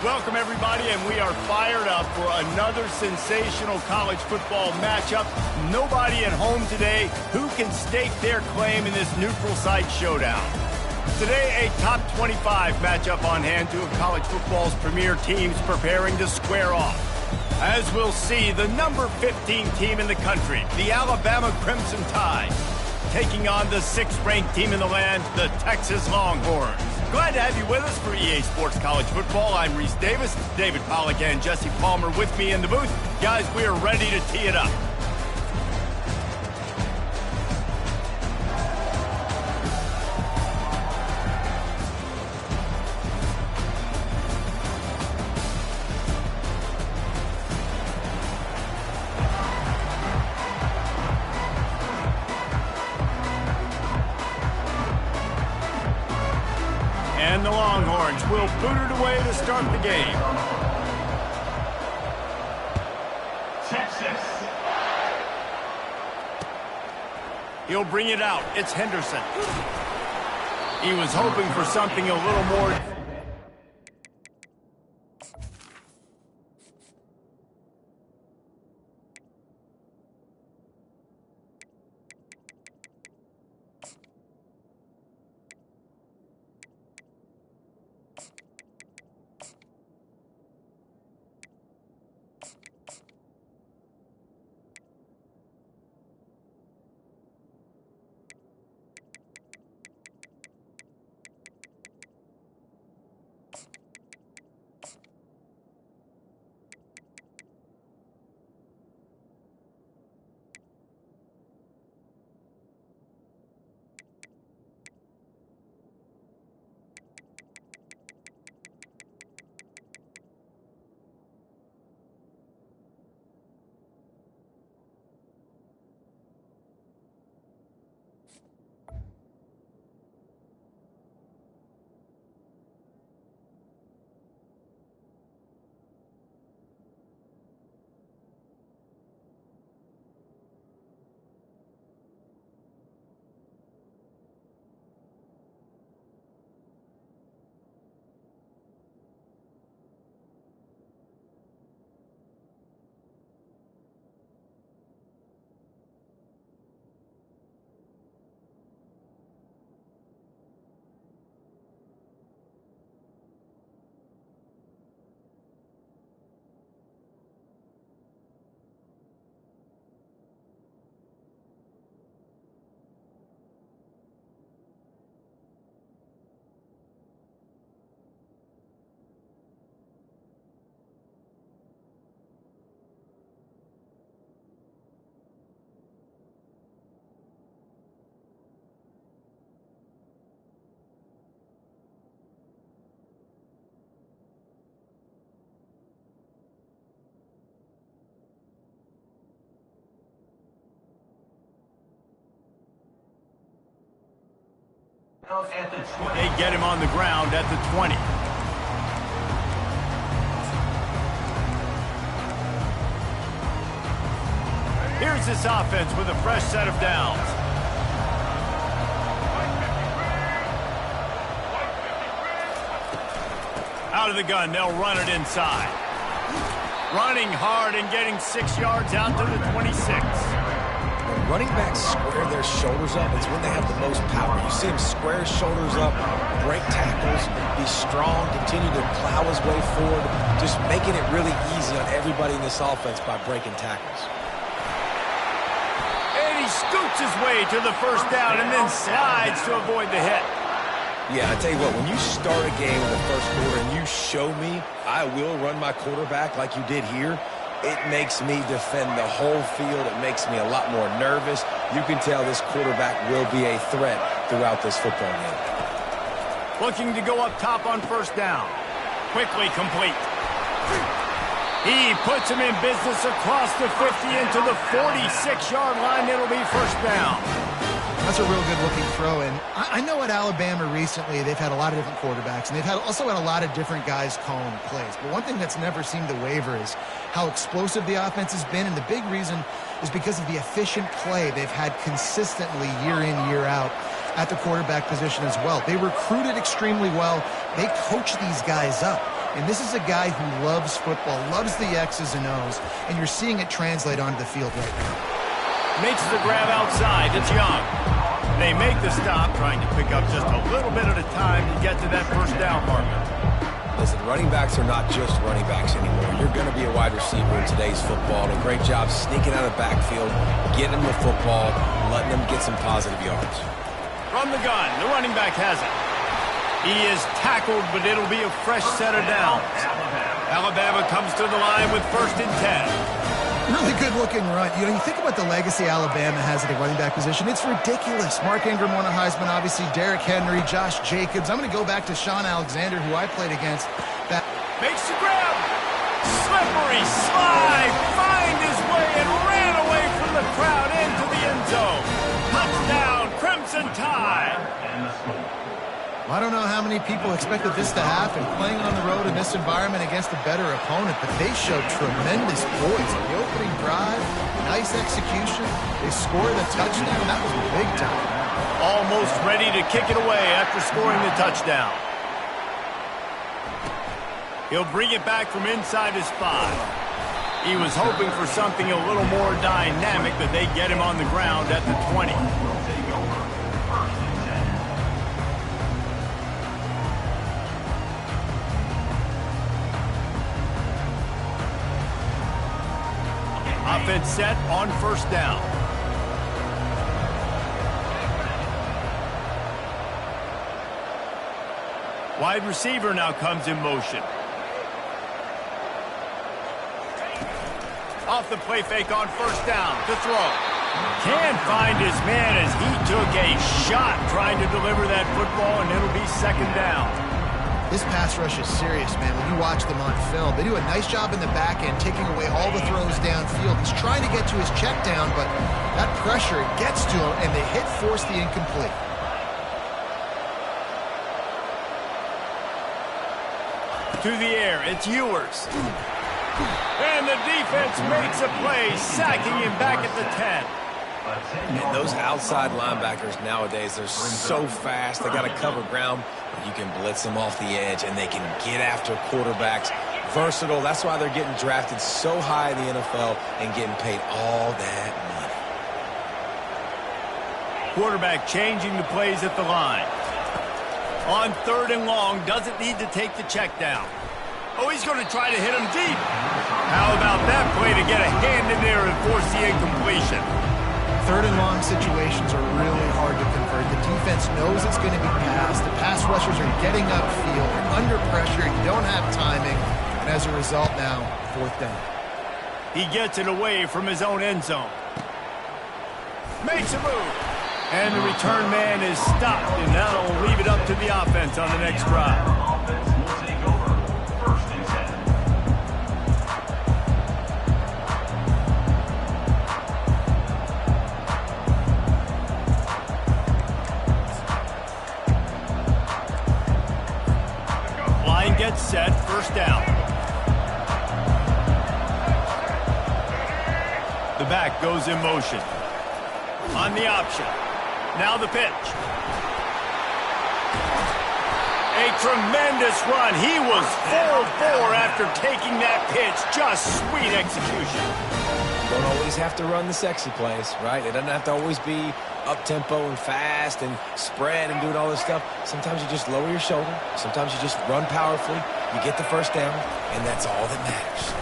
Welcome, everybody, and we are fired up for another sensational college football matchup. Nobody at home today who can stake their claim in this neutral site showdown. Today, a top 25 matchup on hand, two of college football's premier teams preparing to square off. As we'll see, the number 15 team in the country, the Alabama Crimson Tide, taking on the 6th-ranked team in the land, the Texas Longhorns. Glad to have you with us for EA Sports College Football. I'm Reese Davis, David Pollack and Jesse Palmer with me in the booth. Guys, we are ready to tee it up. And the Longhorns will boot it away to start the game. Texas. He'll bring it out. It's Henderson. He was hoping for something a little more. They get him on the ground at the 20. Here's this offense with a fresh set of downs. Out of the gun, they'll run it inside. Running hard and getting 6 yards out to the 26. Running backs square their shoulders up. It's when they have the most power. You see him square his shoulders up, break tackles, be strong, continue to plow his way forward, just making it really easy on everybody in this offense by breaking tackles. And he scoots his way to the first down and then slides to avoid the hit. Yeah, I tell you what, when you start a game in the first quarter and you show me I will run my quarterback like you did here, it makes me defend the whole field. It makes me a lot more nervous. You can tell this quarterback will be a threat throughout this football game. Looking to go up top on first down. Quickly complete. He puts him in business across the 50 into the 46-yard line. It'll be first down. That's a real good-looking throw. And I know at Alabama recently they've had a lot of different quarterbacks, and they've also had a lot of different guys calling plays. But one thing that's never seemed to waver is how explosive the offense has been, and the big reason is because of the efficient play they've had consistently year in, year out at the quarterback position as well. They recruited extremely well. They coach these guys up. And this is a guy who loves football, loves the X's and O's, and you're seeing it translate onto the field right now. Makes the grab outside. It's Young. They make the stop, trying to pick up just a little bit at a time to get to that first down marker. Listen, running backs are not just running backs anymore. You're going to be a wide receiver in today's football. And a great job sneaking out of the backfield, getting them the football, letting them get some positive yards. From the gun, the running back has it. He is tackled, but it'll be a fresh set of downs. Alabama comes to the line with 1st and 10. Really good-looking run. You know, you think about the legacy Alabama has at the running back position. It's ridiculous. Mark Ingram won a Heisman, obviously. Derrick Henry, Josh Jacobs. I'm going to go back to Sean Alexander, who I played against. Makes the grab. Slippery slide. Find his way and ran away from the crowd into the end zone. Touchdown, Crimson Tide. I don't know how many people expected this to happen, playing on the road in this environment against a better opponent, but they showed tremendous poise. The opening drive, nice execution. They scored a touchdown. That was big time. Almost ready to kick it away after scoring the touchdown. He'll bring it back from inside his 5. He was hoping for something a little more dynamic, but they get him on the ground at the 20. Offense set on 1st down. Wide receiver now comes in motion. Off the play fake on 1st down to throw. Can't find his man as he took a shot trying to deliver that football, and it'll be 2nd down. This pass rush is serious, man. When you watch them on film, they do a nice job in the back end, taking away all the throws downfield. He's trying to get to his check down, but that pressure gets to him, and they force the incomplete. To the air, it's Ewers. And the defense makes a play, sacking him back at the 10. And those outside linebackers nowadays, they're so fast. They got to cover ground. You can blitz them off the edge, and they can get after quarterbacks. Versatile. That's why they're getting drafted so high in the NFL and getting paid all that money. Quarterback changing the plays at the line. On 3rd and long, doesn't need to take the check down. Oh, he's going to try to hit him deep. How about that play to get a hand in there and force the incompletion? 3rd and long situations are really hard to convert. The defense knows it's going to be passed. The pass rushers are getting upfield. You're under pressure. You don't have timing. And as a result now, 4th down. He gets it away from his own end zone. Makes a move. And the return man is stopped, and that'll leave it up to the offense on the next drive. Line gets set, 1st down. The back goes in motion. On the option. Now the pitch. A tremendous run. He was 4-4 after taking that pitch. Just sweet execution. You don't always have to run the sexy plays, right? It doesn't have to always be up-tempo and fast and spread and doing all this stuff. Sometimes you just lower your shoulder. Sometimes you just run powerfully. You get the 1st down, and that's all that matters.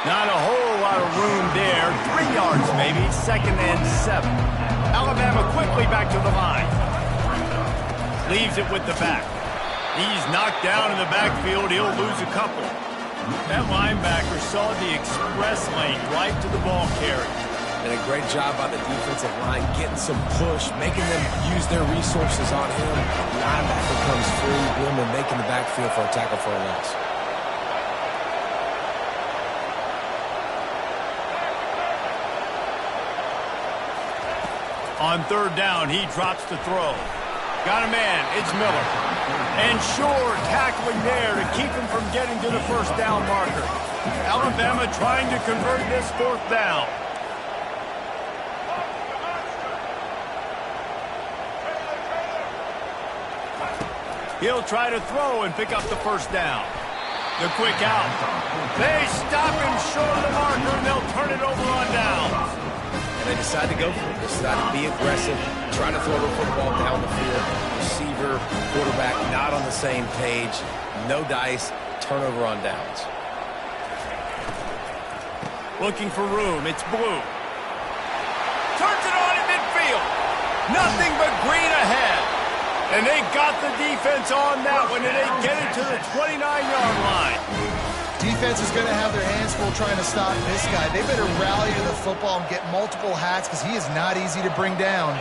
Not a whole lot of room there. 3 yards maybe. 2nd and 7. Alabama quickly back to the line. Leaves it with the back. He's knocked down in the backfield. He'll lose a couple. That linebacker saw the express lane right to the ball carrier. And a great job by the defensive line, getting some push, making them use their resources on him. Linebacker comes free, boom, and making the backfield for a tackle for a loss. On 3rd down, he drops the throw. Got a man, it's Miller. And Shore tackling there to keep him from getting to the 1st down marker. Alabama trying to convert this 4th down. He'll try to throw and pick up the first down. The quick out. They stop him short of the marker, and they'll turn it over on downs. And they decide to go for it. They decide to be aggressive, try to throw the football down the field. Receiver, quarterback, not on the same page. No dice, turnover on downs. Looking for room. It's Blue. Turns it on in midfield. Nothing but green ahead. And they got the defense on that one, and they get it to the 29-yard line. Defense is going to have their hands full trying to stop this guy. They better rally to the football and get multiple hats because he is not easy to bring down.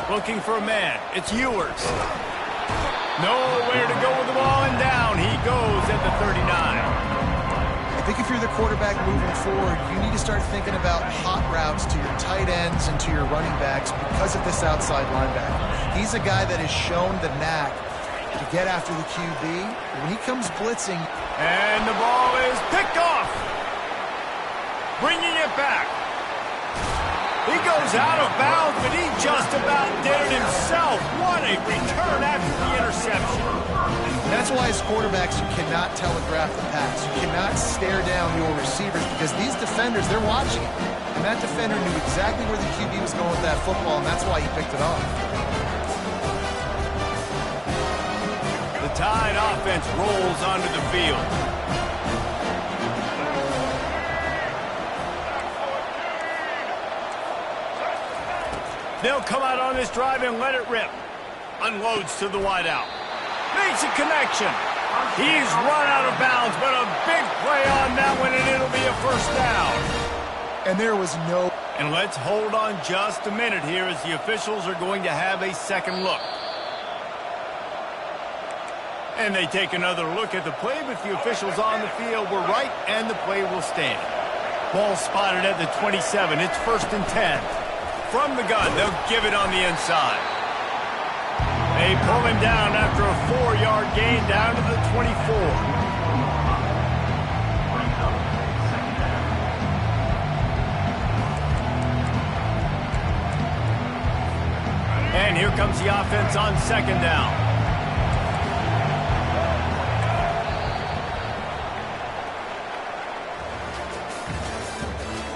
Looking for a man. It's Ewers. Nowhere to go with the ball, and down he goes at the 39. I think if you're the quarterback moving forward, you need to start thinking about hot routes to your tight ends and to your running backs because of this outside linebacker. He's a guy that has shown the knack to get after the QB. When he comes blitzing. And the ball is picked off. Bringing it back. He goes out of bounds, but he just about did it himself. What a return after the interception. That's why as quarterbacks, you cannot telegraph the pass. You cannot stare down your receivers because these defenders, they're watching it. And that defender knew exactly where the QB was going with that football, and that's why he picked it off. The Tide offense rolls onto the field. They'll come out on this drive and let it rip. Unloads to the wideout. Makes a connection. He's run out of bounds, but a big play on that one, and it'll be a first down. And there was no... And let's hold on just a minute here as the officials are going to have a second look. And they take another look at the play, but the officials on the field were right, and the play will stand. Ball spotted at the 27. It's 1st and 10. From the gun, they'll give it on the inside. They pull him down after a 4-yard gain down to the 24. And here comes the offense on 2nd down.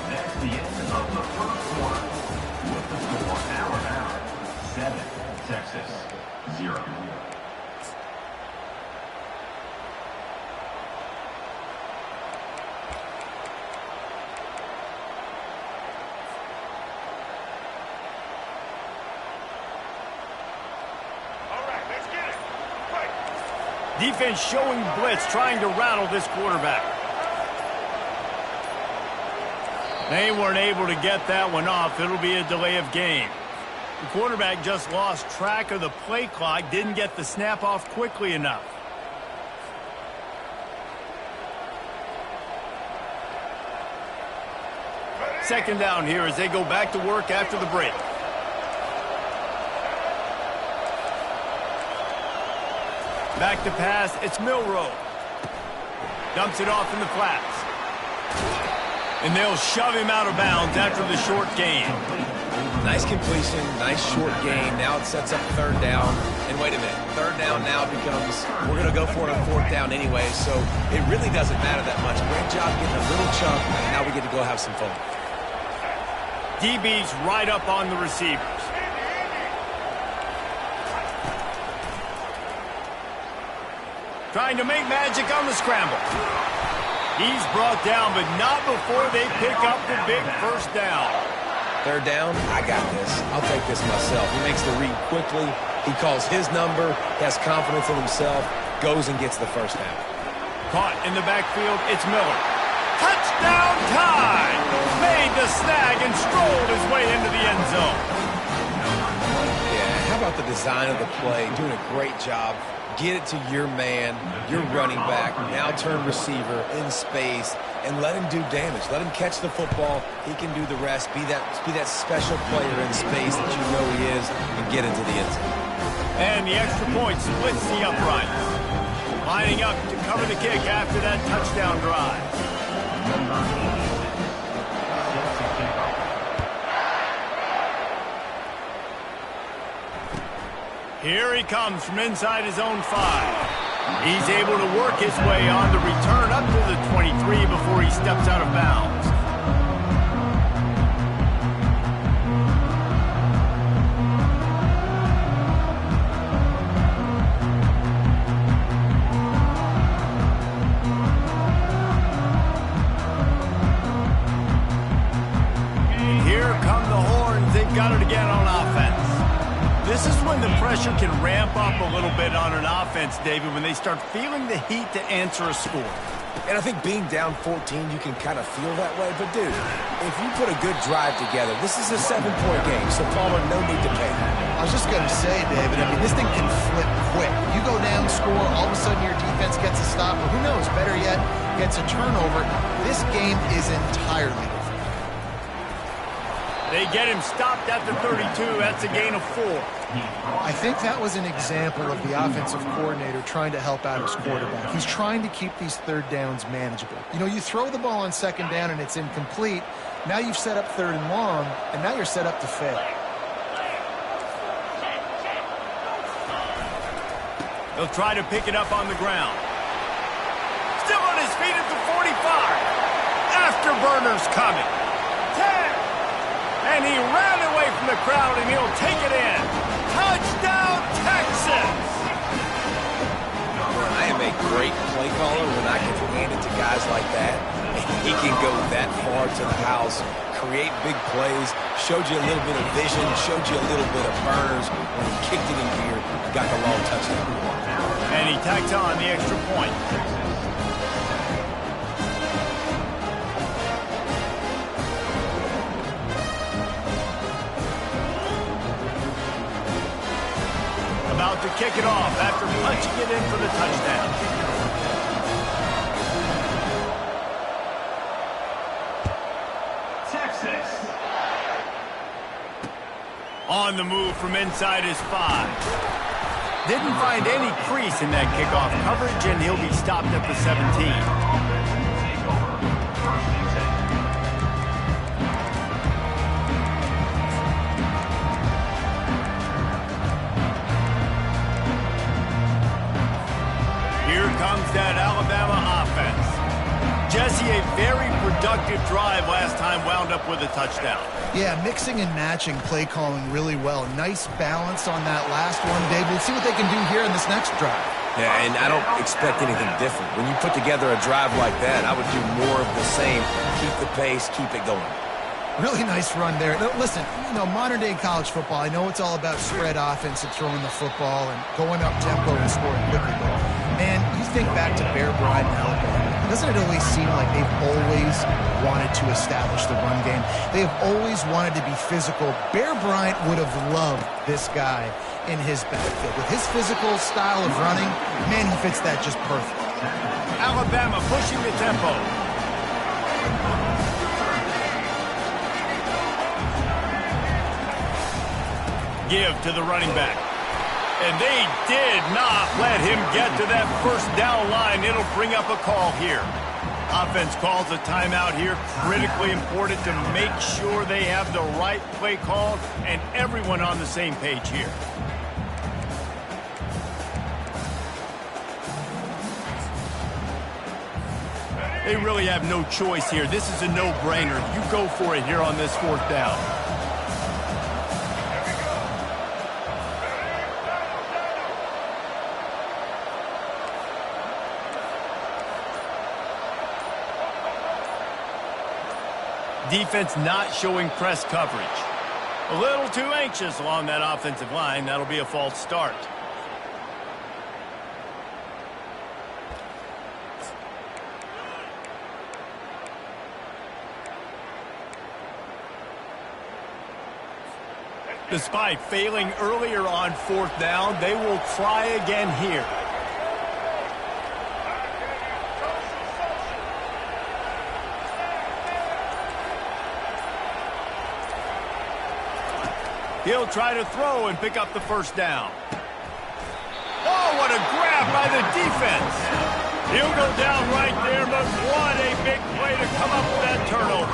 That's the end of the first quarter. With the score Alabama 7, Texas 0. Defense showing blitz, trying to rattle this quarterback. They weren't able to get that one off. It'll be a delay of game. The quarterback just lost track of the play clock, didn't get the snap off quickly enough. Second down here as they go back to work after the break. Back to pass, it's Milroe. Dumps it off in the flats. And they'll shove him out of bounds after the short gain. Nice completion, nice short gain. Now it sets up 3rd down. And wait a minute, 3rd down now becomes, we're going to go for it on 4th down anyway, so it really doesn't matter that much. Great job getting a little chunk, and now we get to go have some fun. DB's right up on the receivers. Trying to make magic on the scramble. He's brought down, but not before they pick up the big first down. 3rd down, I got this. I'll take this myself. He makes the read quickly. He calls his number, has confidence in himself, goes and gets the first down. Caught in the backfield, it's Miller. Touchdown time! Made the snag and strolled his way into the end zone. Yeah, how about the design of the play? Doing a great job. Get it to your man, your running back, now turn receiver in space, and let him do damage. Let him catch the football. He can do the rest. Be that special player in space that you know he is, and get into the end zone. And the extra point splits the uprights. Lining up to cover the kick after that touchdown drive. Here he comes from inside his own 5. He's able to work his way on the return up to the 23 before he steps out of bounds. And here come the horns. They've got it again on offense. This is when the pressure can ramp up a little bit on an offense, David, when they start feeling the heat to answer a score. And I think being down 14, you can kind of feel that way. But, dude, if you put a good drive together, this is a 7-point game, so Palmer, no need to pay. I was just going to say, David, I mean, this thing can flip quick. You go down, score, all of a sudden your defense gets a stop, or who knows, better yet, gets a turnover. This game is entirely different. They get him stopped at the 32. That's a gain of 4. I think that was an example of the offensive coordinator trying to help out his quarterback. He's trying to keep these third downs manageable. You know, you throw the ball on second down and it's incomplete. Now you've set up third and long, and now you're set up to fail. He'll try to pick it up on the ground. Still on his feet at the 45. Afterburner's coming. 10. And he ran away from the crowd, and he'll take it in. Touchdown, Texas! I am a great play caller when I can hand it to guys like that. He can go that far to the house, create big plays, showed you a little bit of vision, showed you a little bit of burners. When he kicked it in gear, got the long touchdown. And he tacked on the extra point. About to kick it off after punching it in for the touchdown. Texas. On the move from inside his 5. Didn't find any crease in that kickoff coverage, and he'll be stopped at the 17. Take over. First and 10. Here comes that Alabama offense. Jesse, a very productive drive last time, wound up with a touchdown. Yeah, mixing and matching play calling really well. Nice balance on that last one, Dave. We'll see what they can do here in this next drive. Yeah, and I don't expect anything different. When you put together a drive like that, I would do more of the same. Keep the pace, keep it going. Really nice run there. Now, listen, you know, modern-day college football, I know it's all about spread offense and throwing the football and going up tempo and scoring quickly, but, man, you think back to Bear Bryant in Alabama. Doesn't it always seem like they've always wanted to establish the run game? They have always wanted to be physical. Bear Bryant would have loved this guy in his backfield. With his physical style of running, man, he fits that just perfect. Alabama pushing the tempo. Give to the running back. And they did not let him get to that first down line. It'll bring up a call here. Offense calls a timeout here. Critically important to make sure they have the right play call and everyone on the same page here. They really have no choice here. This is a no-brainer. You go for it here on this 4th down. Defense not showing press coverage. A little too anxious along that offensive line. That'll be a false start. Despite failing earlier on 4th down, they will try again here. He'll try to throw and pick up the first down. Oh, what a grab by the defense. He'll go down right there, but what a big play to come up with that turnover.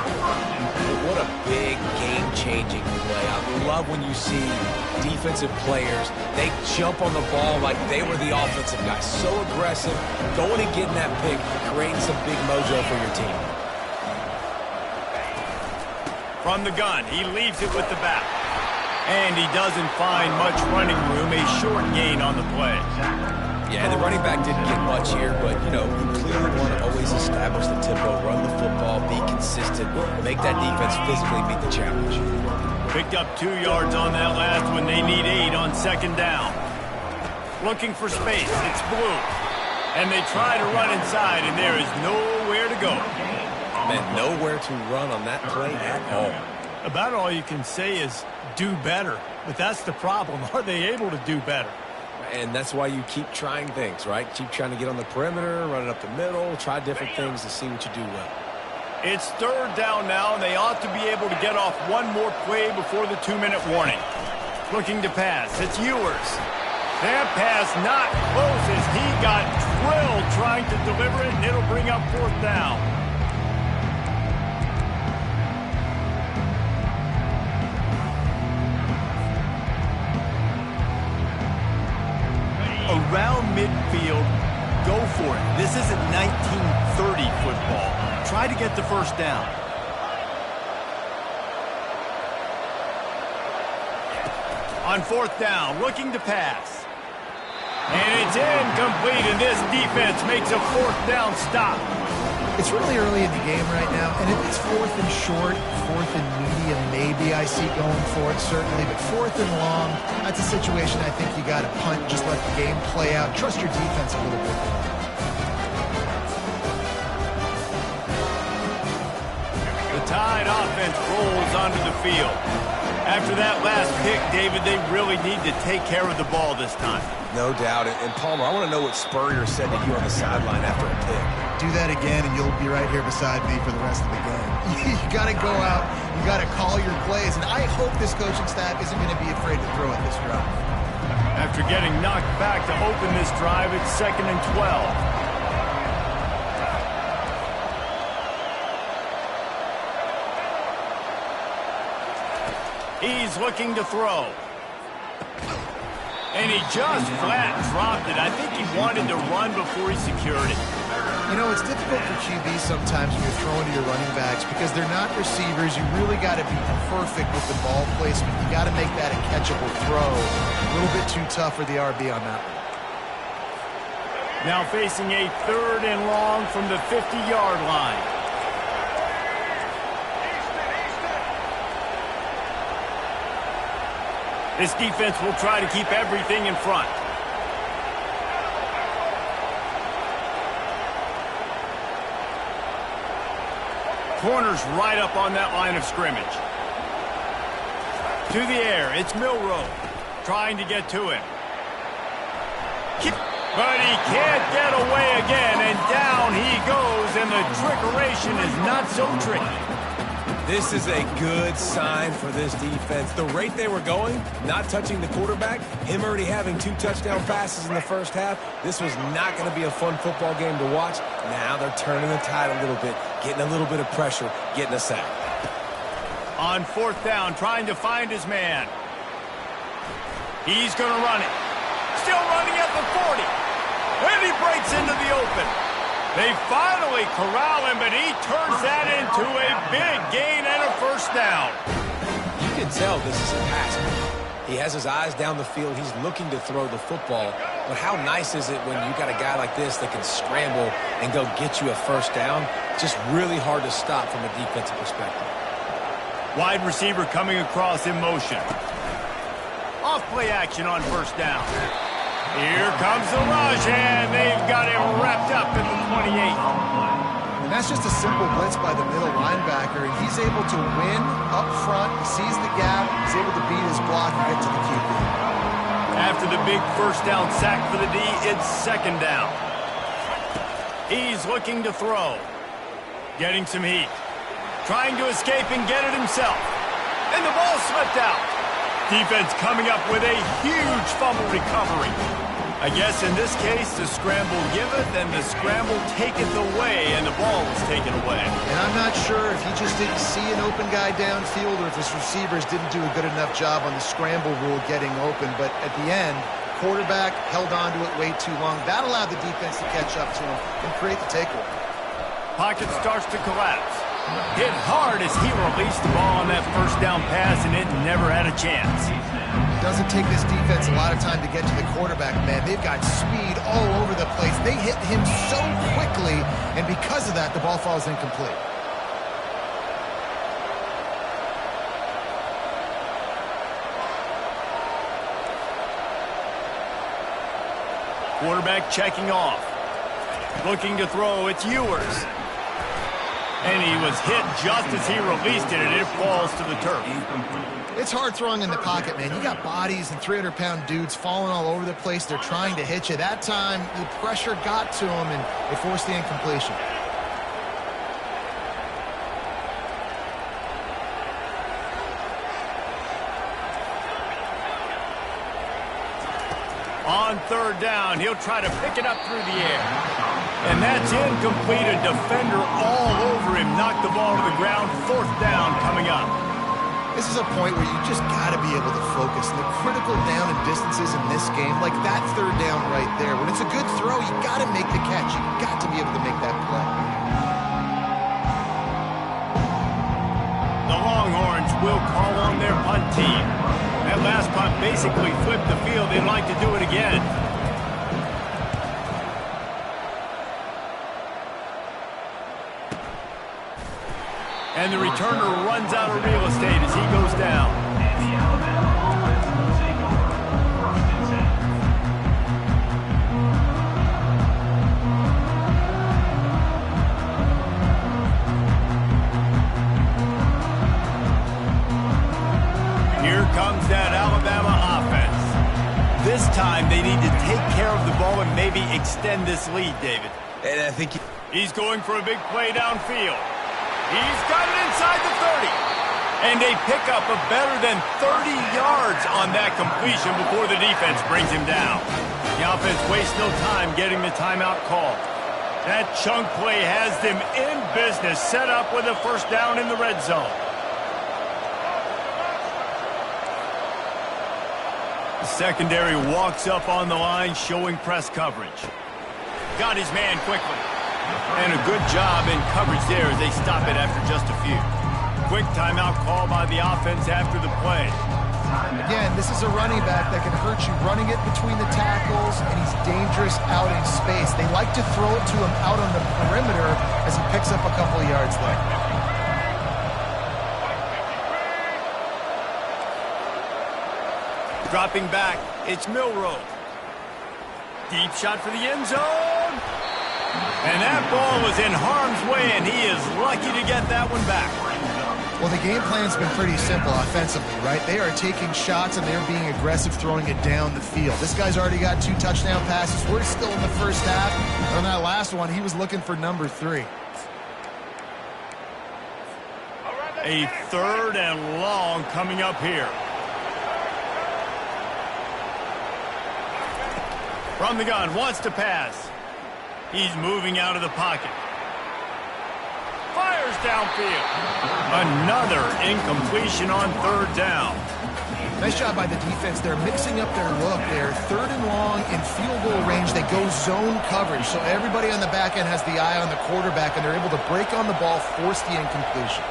What a big game-changing play. I love love when you see defensive players, they jump on the ball like they were the offensive guy. So aggressive, going and getting that pick, creating some big mojo for your team. From the gun, he leaves it with the back. And he doesn't find much running room, a short gain on the play. Yeah, the running back didn't get much here, but, you know, you clearly want to always establish the tempo, run the football, be consistent, make that defense physically meet the challenge. Picked up 2 yards on that last one. They need 8 on second down. Looking for space. It's blue. And they try to run inside, and there is nowhere to go. Man, nowhere to run on that play at all. About all you can say is do better. But that's the problem. Are they able to do better? And that's why you keep trying things, right? Keep trying to get on the perimeter, run it up the middle, try different things to see what you do well. It's third down now, and they ought to be able to get off one more play before the 2-minute warning. Looking to pass. It's Ewers. That pass not close as he got drilled trying to deliver it, and it'll bring up fourth down. Around midfield, go for it. This isn't 1930 football. Try to get the first down. On fourth down, looking to pass. And it's incomplete, and this defense makes a fourth down stop. It's really early in the game right now, and if it's fourth and short, fourth and medium, maybe I see going for it, certainly. But fourth and long, that's a situation I think you got to punt, just let the game play out. Trust your defense a little bit. The Tide offense rolls onto the field. After that last pick, David, they really need to take care of the ball this time. No doubt. And Palmer, I want to know what Spurrier said to you on the sideline after a pick. Do that again, and you'll be right here beside me for the rest of the game. You got to go out. You got to call your plays, and I hope this coaching staff isn't going to be afraid to throw at this drive. After getting knocked back to open this drive, it's 2nd and 12. He's looking to throw. And he just flat dropped it. I think he wanted to run before he secured it. You know, it's difficult for QBs sometimes when you're throwing to your running backs because they're not receivers. You really got to be perfect with the ball placement. You got to make that a catchable throw. A little bit too tough for the RB on that one. Now facing a 3rd and long from the 50-yard line. This defense will try to keep everything in front. Corner's right up on that line of scrimmage. To the air, it's Milroe trying to get to him. But he can't get away again, and down he goes, and the trickeration is not so tricky. This is a good sign for this defense. The rate they were going, not touching the quarterback, him already having 2 touchdown passes in the first half, this was not going to be a fun football game to watch. Now they're turning the tide a little bit, getting a little bit of pressure, getting a sack. On 4th down, trying to find his man. He's going to run it. Still running at the 40. And he breaks into the open. They finally corral him, but he turns that into a big gain and a first down. You can tell this is a pass. He has his eyes down the field. He's looking to throw the football. But how nice is it when you got a guy like this that can scramble and go get you a first down? Just really hard to stop from a defensive perspective. Wide receiver coming across in motion. Off play action on first down. Here comes the rush, and they've got him wrapped up in the 28. And that's just a simple blitz by the middle linebacker, and he's able to win up front. He sees the gap. He's able to beat his block and get to the QB. After the big first down sack for the D, it's 2nd down. He's looking to throw. Getting some heat. Trying to escape and get it himself. And the ball slipped out. Defense coming up with a huge fumble recovery. I guess in this case, the scramble giveth and the scramble taketh away, and the ball was taken away. And I'm not sure if he just didn't see an open guy downfield or if his receivers didn't do a good enough job on the scramble rule getting open. But at the end, quarterback held on to it way too long. That allowed the defense to catch up to him and create the takeaway. Pocket starts to collapse. Hit hard as he released the ball on that first down pass, and it never had a chance. Doesn't take this defense a lot of time to get to the quarterback, man. They've got speed all over the place. They hit him so quickly, and because of that, the ball falls incomplete. Quarterback checking off. Looking to throw, it's Ewers. And he was hit just as he released it, and it falls to the turf. It's hard throwing in the pocket, man. You got bodies and 300-pound dudes falling all over the place. They're trying to hit you. That time, the pressure got to him, and it forced the incompletion. On third down, he'll try to pick it up through the air. And that's incomplete. A defender all over him. Knocked the ball to the ground. Fourth down coming up. This is a point where you just got to be able to focus. And the critical down and distances in this game, like that third down right there, when it's a good throw, you got to make the catch. You got to be able to make that play. The Longhorns will call on their punt team. That last punt basically flipped the field. They'd like to do it again. And the returner runs out of real estate as he goes down. And the Alabama offense will take over. First and 10. Here comes that Alabama offense. This time they need to take care of the ball and maybe extend this lead, David. And I think He's going for a big play downfield. He's got it inside the 30. And they pick up a better than 30 yards on that completion before the defense brings him down. The offense wastes no time getting the timeout call. That chunk play has them in business, set up with a first down in the red zone. The secondary walks up on the line, showing press coverage. Got his man quickly. And a good job in coverage there as they stop it after just a few. Quick timeout call by the offense after the play. Again, this is a running back that can hurt you running it between the tackles, and he's dangerous out in space. They like to throw it to him out on the perimeter as he picks up a couple of yards there. Dropping back, it's Milroe. Deep shot for the end zone. And that ball was in harm's way, and he is lucky to get that one back. Well, the game plan's been pretty simple offensively, right? They are taking shots, and they're being aggressive, throwing it down the field. This guy's already got 2 touchdown passes. We're still in the first half. On that last one, he was looking for number 3. A third and long coming up here. From the gun, wants to pass. He's moving out of the pocket. Fires downfield. Another incompletion on third down. Nice job by the defense. They're mixing up their look. They're third and long in field goal range. They go zone coverage. So everybody on the back end has the eye on the quarterback, and they're able to break on the ball, force the incompletion.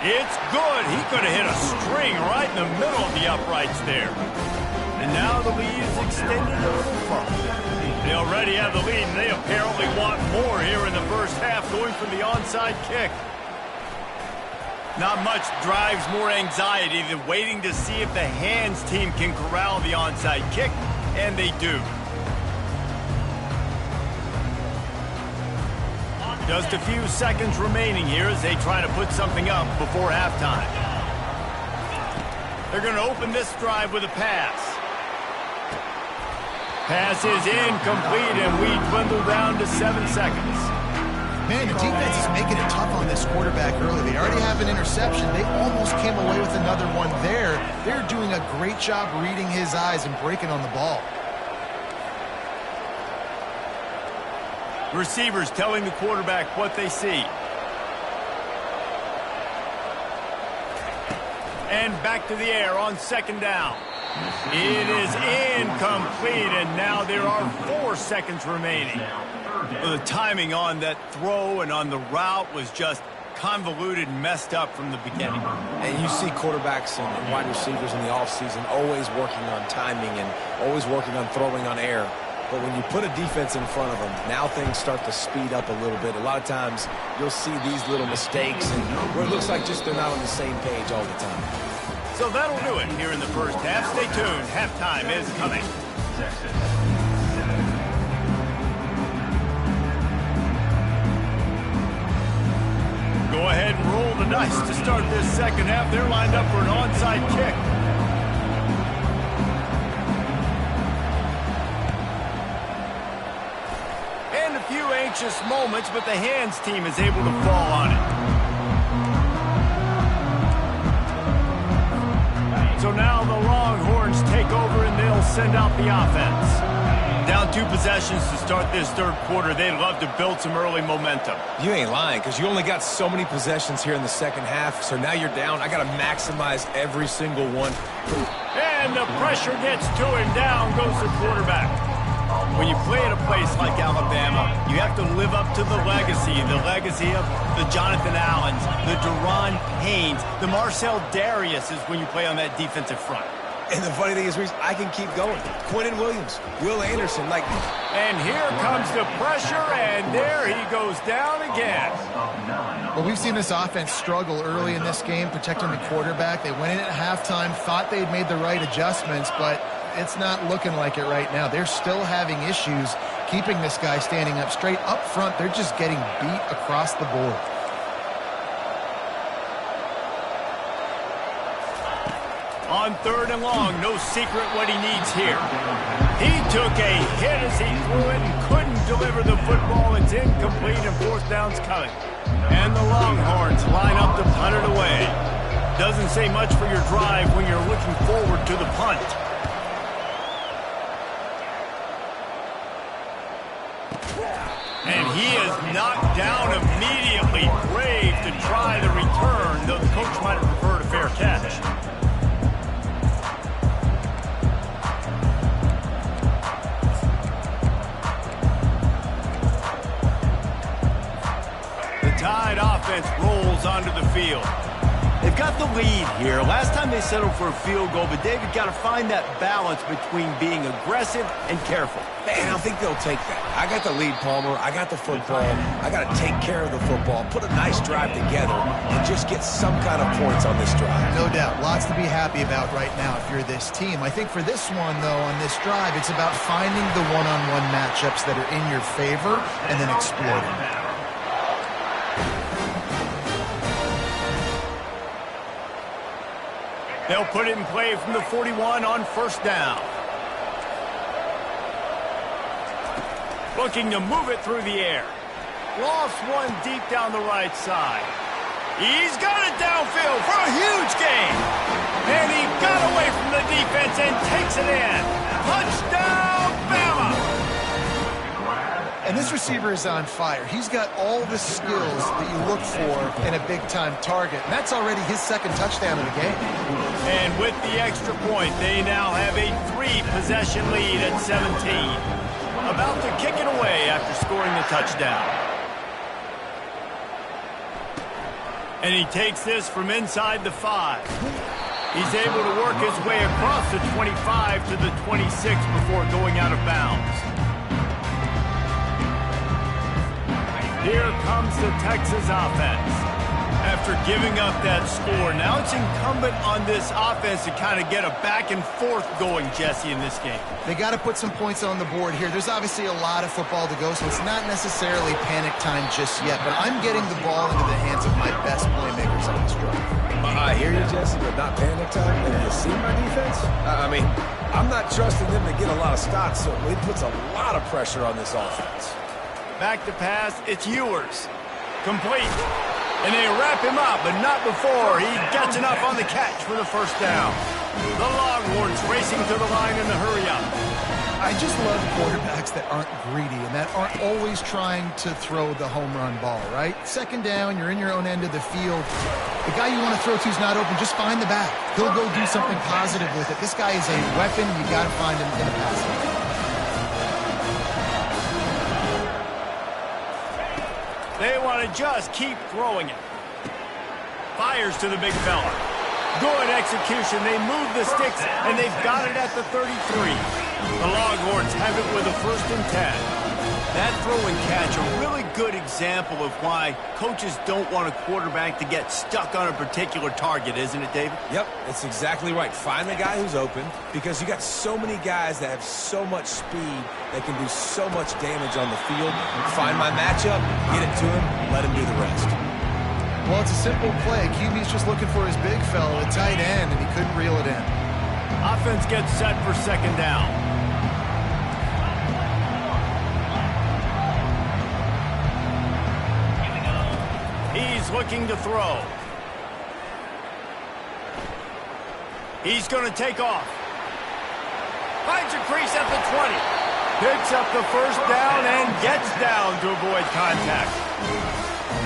It's good. He could have hit a string right in the middle of the uprights there. And now the lead is extended a little further. They already have the lead, and they apparently want more here in the first half, going for the onside kick. Not much drives more anxiety than waiting to see if the hands team can corral the onside kick, and they do. Just a few seconds remaining here as they try to put something up before halftime. They're going to open this drive with a pass. Pass is incomplete, and we dwindle down to 7 seconds. Man, the defense is making it tough on this quarterback early. They already have an interception. They almost came away with another one there. They're doing a great job reading his eyes and breaking on the ball. Receivers telling the quarterback what they see. And back to the air on second down. It is incomplete, and now there are 4 seconds remaining. Well, the timing on that throw and on the route was just convoluted and messed up from the beginning. And you see quarterbacks and wide receivers in the offseason always working on timing and always working on throwing on air. But when you put a defense in front of them, now things start to speed up a little bit. A lot of times you'll see these little mistakes and where it looks like just they're not on the same page all the time. So that'll do it here in the first half. Stay tuned. Halftime is coming. Texas. Go ahead and roll the dice to start this second half. They're lined up for an onside kick. And a few anxious moments, but the hands team is able to fall on it. So now the Longhorns take over and they'll send out the offense. Down 2 possessions to start this third quarter. They'd love to build some early momentum. You ain't lying, because you only got so many possessions here in the second half, so now you're down. I got to maximize every single one. And the pressure gets to him. Down goes the quarterback. When you play at a place like Alabama, you have to live up to the legacy of the Jonathan Allens, the Deron Haynes, the Marcel Dariuses when you play on that defensive front. And the funny thing is, Reese, I can keep going. Quinnen Williams, Will Anderson, And here comes the pressure, and there he goes down again. Well, we've seen this offense struggle early in this game, protecting the quarterback. They went in at halftime, thought they'd made the right adjustments, but it's not looking like it right now. They're still having issues keeping this guy standing up straight. Up front, they're just getting beat across the board. On third and long, no secret what he needs here. He took a hit as he threw it and couldn't deliver the football. It's incomplete and 4th down's coming. And the Longhorns line up to punt it away. Doesn't say much for your drive when you're looking forward to the punt. And he is knocked down immediately. Brave to try the return, though the coach might have preferred a fair catch. The Tide offense rolls onto the field. They've got the lead here. Last time they settled for a field goal, but David got to find that balance between being aggressive and careful. Man, I think they'll take that. I got the lead, Palmer. I got the football. I got to take care of the football, put a nice drive together, and just get some kind of points on this drive. No doubt. Lots to be happy about right now if you're this team. I think for this one, though, on this drive, it's about finding the one-on-one matchups that are in your favor and then exploiting. They'll put it in play from the 41 on first down. Looking to move it through the air. Lost one deep down the right side. He's got it downfield for a huge gain. And he got away from the defense and takes it in. Touchdown, Bama! And this receiver is on fire. He's got all the skills that you look for in a big-time target. And that's already his 2nd touchdown of the game. And with the extra point, they now have a 3-possession lead at 17. About to kick it away after scoring the touchdown. And he takes this from inside the 5. He's able to work his way across the 25 to the 26 before going out of bounds. Here comes the Texas offense. After giving up that score, now it's incumbent on this offense to kind of get a back and forth going, Jesse, in this game. They got to put some points on the board here. There's obviously a lot of football to go, so it's not necessarily panic time just yet, but I'm getting the ball into the hands of my best playmakers on this drive. I hear you, Jesse, but not panic time. And you see my defense? I mean, I'm not trusting them to get a lot of stops, so it puts a lot of pressure on this offense. Back to pass, it's Ewers. Complete. And they wrap him up, but not before he gets enough on the catch for the first down. The Longhorns racing to the line in the hurry-up. I just love quarterbacks that aren't greedy and that aren't always trying to throw the home run ball, right? Second down, you're in your own end of the field. The guy you want to throw to is not open. Just find the back. He'll go do something positive with it. This guy is a weapon. You got to find him in a passing game. They want to just keep throwing it. Fires to the big fella. Good execution. They move the sticks, and they've got it at the 33. The Longhorns have it with a 1st and 10. That throw and catch, a really good example of why coaches don't want a quarterback to get stuck on a particular target, isn't it, David? Yep, it's exactly right. Find the guy who's open, because you got so many guys that have so much speed that can do so much damage on the field. Find my matchup, get it to him, let him do the rest. Well, it's a simple play. QB's just looking for his big fella, a tight end, and he couldn't reel it in. Offense gets set for 2nd down. He's looking to throw. He's going to take off. Finds a crease at the 20. Picks up the 1st down and gets down to avoid contact.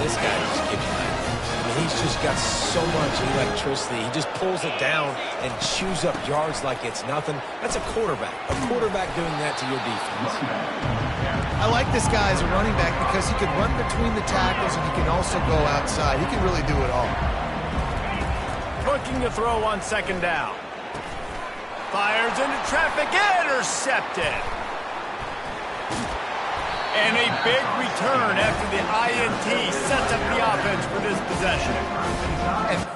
This guy just gives you nightmares. I mean, he's just got so much electricity. He just pulls it down and chews up yards like it's nothing. That's a quarterback. A quarterback doing that to your defense. I like this guy as a running back because he could run between the tackles and he can also go outside. He can really do it all. Looking to throw on 2nd down. Fires into traffic, intercepted. And a big return after the INT sets up the offense for this possession. And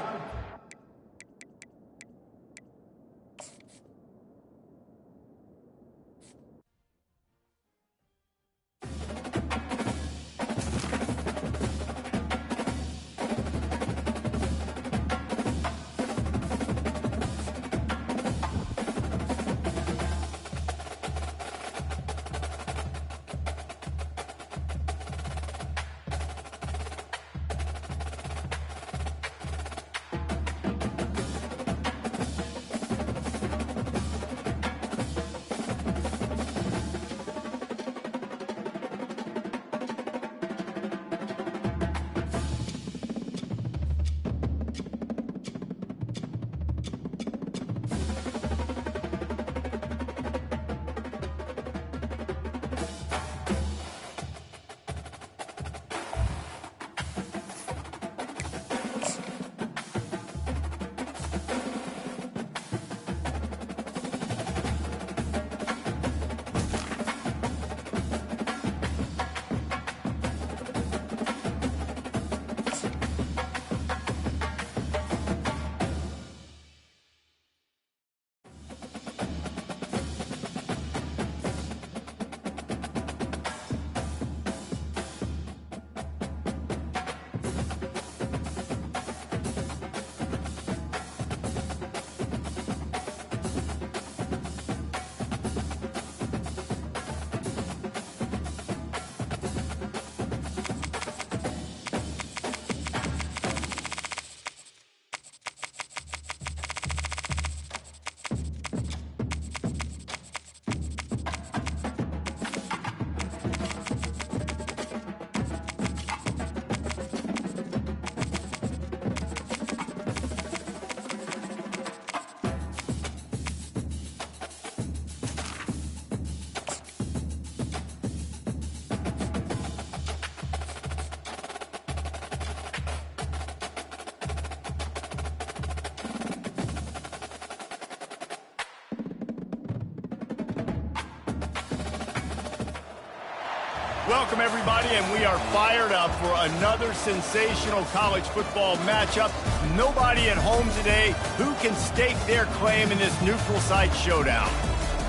Welcome, everybody, and we are fired up for another sensational college football matchup. Nobody at home today who can stake their claim in this neutral site showdown.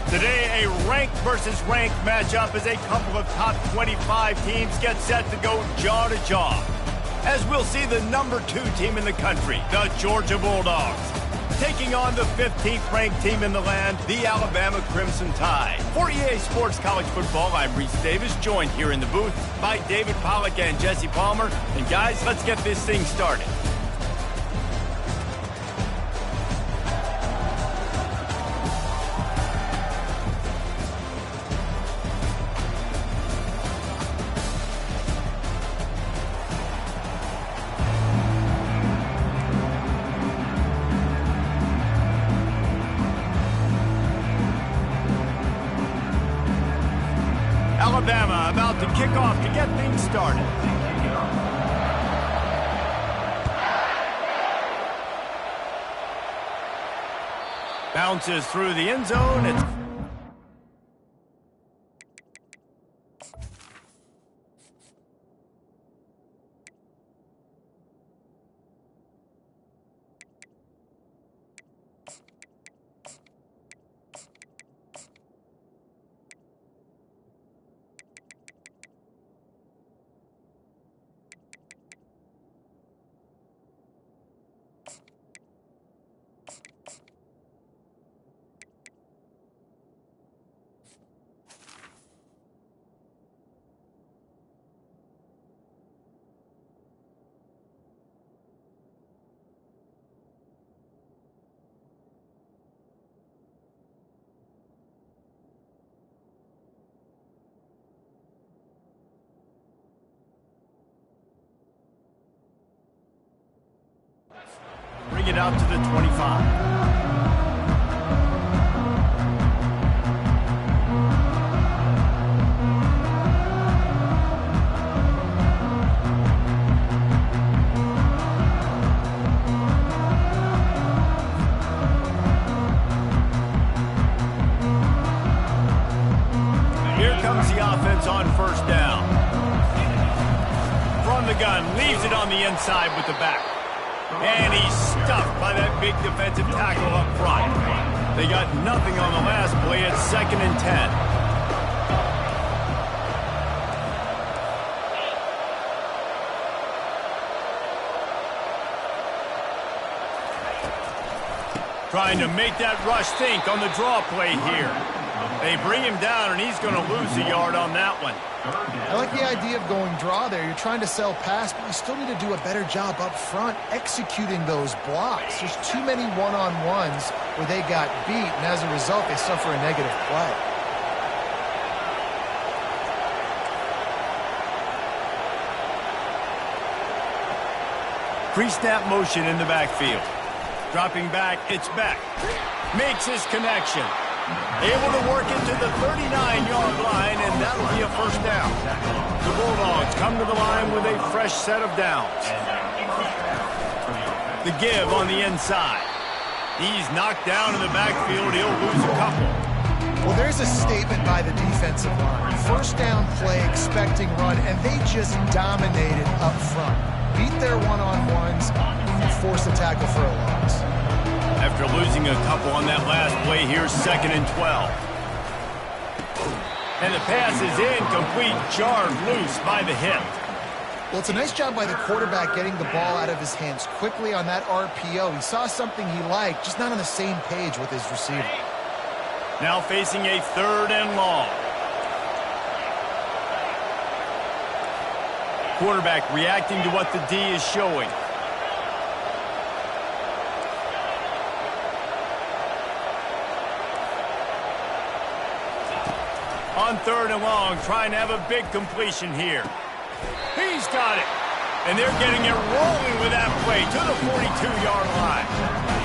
Today, a ranked versus ranked matchup as a couple of top 25 teams get set to go jaw to jaw. As we'll see the number 2 team in the country, the Georgia Bulldogs, taking on the 15th-ranked team in the land, the Alabama Crimson Tide. For EA Sports College Football, I'm Reese Davis, joined here in the booth by David Pollack and Jesse Palmer. And guys, let's get this thing started. Alabama about to kick off to get things started. Bounces through the end zone. It's bring it out to the 25. Here comes the offense on first down. From the gun, leaves it on the inside with the back. And he's stuffed by that big defensive tackle up front. They got nothing on the last play. It's 2nd and 10. Trying to make that rush think on the draw play here. They bring him down, and he's going to lose a yard on that one. I like the idea of going draw there. You're trying to sell pass, but you still need to do a better job up front executing those blocks. There's too many one-on-ones where they got beat, and as a result, they suffer a negative play. Pre-snap motion in the backfield. Dropping back, it's Beck. Makes his connection. Able to work it to the 39-yard line, and that'll be a first down. The Bulldogs come to the line with a fresh set of downs. The give on the inside. He's knocked down in the backfield. He'll lose a couple. Well, there's a statement by the defensive line. First down play, expecting run, and they just dominated up front. Beat their one-on-ones and force a tackle for a loss. After losing a couple on that last play, here's 2nd and 12. And the pass is incomplete, jarred loose by the hip. Well, it's a nice job by the quarterback getting the ball out of his hands quickly on that RPO. He saw something he liked, just not on the same page with his receiver. Now facing a 3rd and long. Quarterback reacting to what the D is showing. On 3rd and long, trying to have a big completion here. He's got it. And they're getting it rolling with that play to the 42-yard line.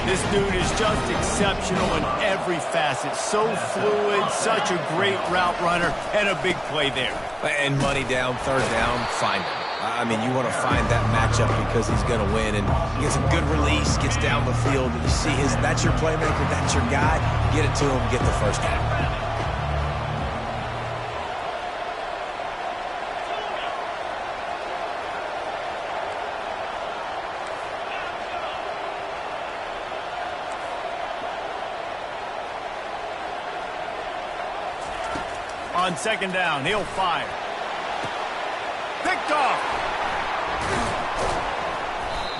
This dude is just exceptional in every facet. So fluid, such a great route runner, and a big play there. And money down, 3rd down, find him. I mean, you want to find that matchup because he's going to win. And he gets a good release, gets down the field. You see that's your playmaker, that's your guy. Get it to him, get the first down. On 2nd down, he'll fire. Picked off.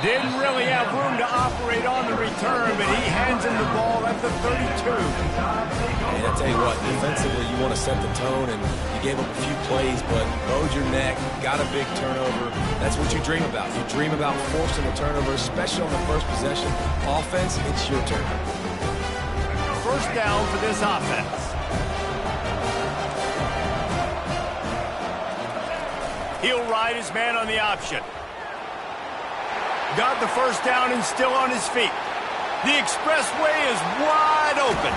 Didn't really have room to operate on the return, but he hands him the ball at the 32. And I tell you what, defensively, you want to set the tone, and you gave up a few plays, but bowed your neck, got a big turnover. That's what you dream about. You dream about forcing a turnover, especially on the first possession. Offense, it's your turn. First down for this offense. He'll ride his man on the option. Got the first down and still on his feet. The expressway is wide open.